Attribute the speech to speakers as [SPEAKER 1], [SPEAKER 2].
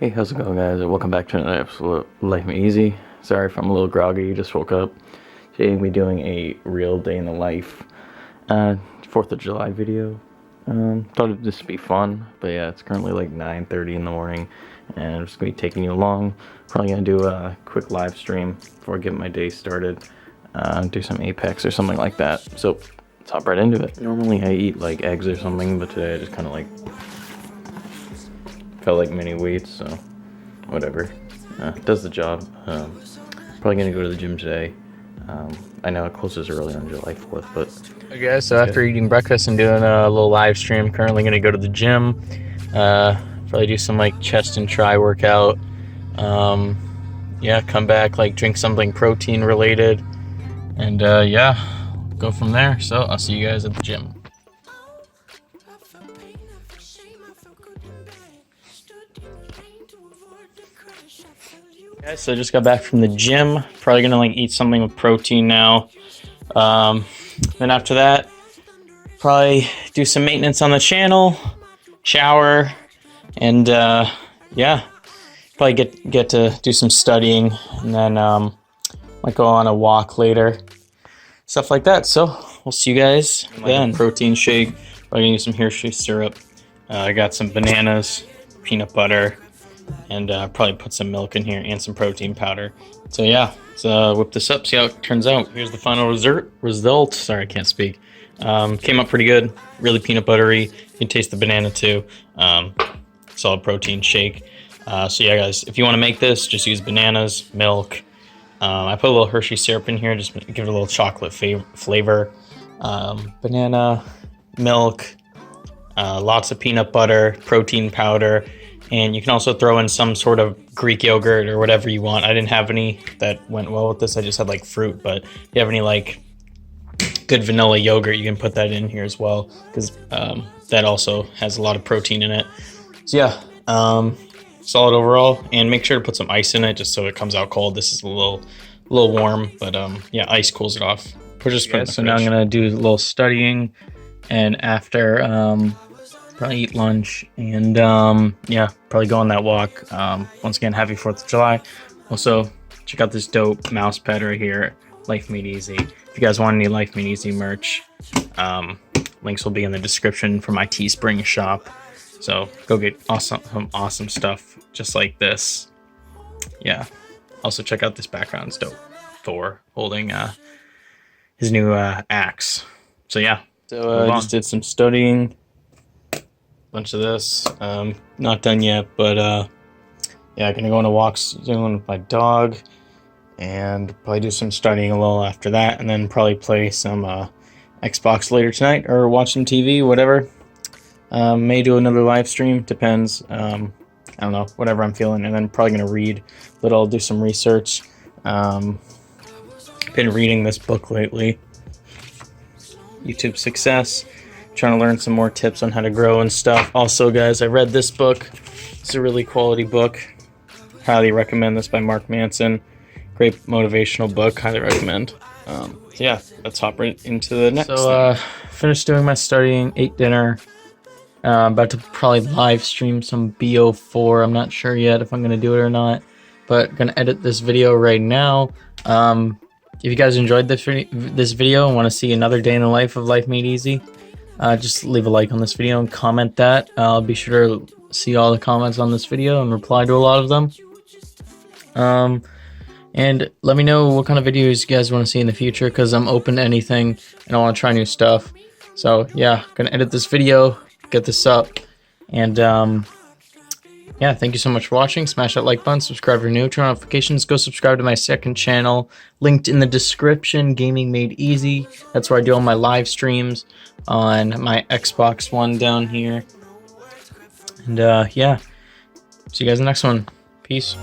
[SPEAKER 1] Hey, how's it going, guys? Welcome back to another episode of Life Made Easy. Sorry if I'm a little groggy, just woke up. Today we'll be doing a real day in the life 4th of July video. Thought it'd just be fun, but yeah, it's currently like 9:30 in the morning, and I'm just going to be taking you along. Probably going to do a quick live stream before I get my day started. Do some Apex or something like that. So, let's hop right into it. Normally I eat like eggs or something, but today I just kind of like felt like mini weights, so whatever. Does the job. Probably gonna go to the gym today. I know it closes early on July 4th, but
[SPEAKER 2] okay, guys, so after eating breakfast and doing a little live stream, currently gonna go to the gym. Probably do some like chest and tri workout. Yeah, come back, like drink something protein related, and yeah, go from there. So I'll see you guys at the gym. Guys, so I just got back from the gym. Probably gonna like eat something with protein now. Then after that, probably do some maintenance on the channel, shower, and yeah, probably get to do some studying, and then might go on a walk later, stuff like that. So we'll see you guys then. Protein shake. Probably gonna use some Hershey syrup. I got some bananas, peanut butter, and probably put some milk in here and some protein powder. So yeah, let's whip this up, see how it turns out. Here's the final result. Sorry, I can't speak. Came up pretty good, really peanut buttery. You can taste the banana too. Solid protein shake. So yeah, guys, if you want to make this, just use bananas, milk. I put a little Hershey syrup in here, just give it a little chocolate flavor. Banana, milk, lots of peanut butter, protein powder. And you can also throw in some sort of Greek yogurt or whatever you want. I didn't have any that went well with this. I just had like fruit, but if you have any like good vanilla yogurt, you can put that in here as well, because that also has a lot of protein in it. So yeah, solid overall. And make sure to put some ice in it just so it comes out cold. This is a little warm, but yeah, ice cools it off. So now I'm gonna do a little studying, and after probably eat lunch, and yeah, probably go on that walk. Once again, happy 4th of July. Also, check out this dope mouse pad right here, Life Made Easy. If you guys want any Life Made Easy merch, links will be in the description for my Teespring shop. So go get some awesome stuff just like this. Yeah. Also check out this background, it's dope. Thor holding his new axe. So yeah. So I just did some studying. Bunch of this, not done yet, but yeah, gonna go on a walk soon with my dog, and probably do some studying a little after that, and then probably play some Xbox later tonight, or watch some TV, whatever. May do another live stream, depends. I don't know, whatever I'm feeling, and then probably gonna read a little, do some research. Been reading this book lately, YouTube Success. Trying to learn some more tips on how to grow and stuff. Also, guys, I read this book. It's a really quality book. Highly recommend this, by Mark Manson. Great motivational book. Highly recommend. Yeah, let's hop right into the next thing. Finished doing my studying, ate dinner. About to probably live stream some BO4. I'm not sure yet if I'm going to do it or not, but going to edit this video right now. If you guys enjoyed this video and want to see another day in the life of Life Made Easy, just leave a like on this video and comment that. I'll be sure to see all the comments on this video and reply to a lot of them. And let me know what kind of videos you guys want to see in the future, because I'm open to anything and I want to try new stuff. So yeah, gonna edit this video, get this up, and yeah, thank you so much for watching. Smash that like button, subscribe if you're new, turn on notifications, go subscribe to my second channel, linked in the description, Gaming Made Easy. That's where I do all my live streams on my Xbox One down here. And yeah, see you guys in the next one. Peace.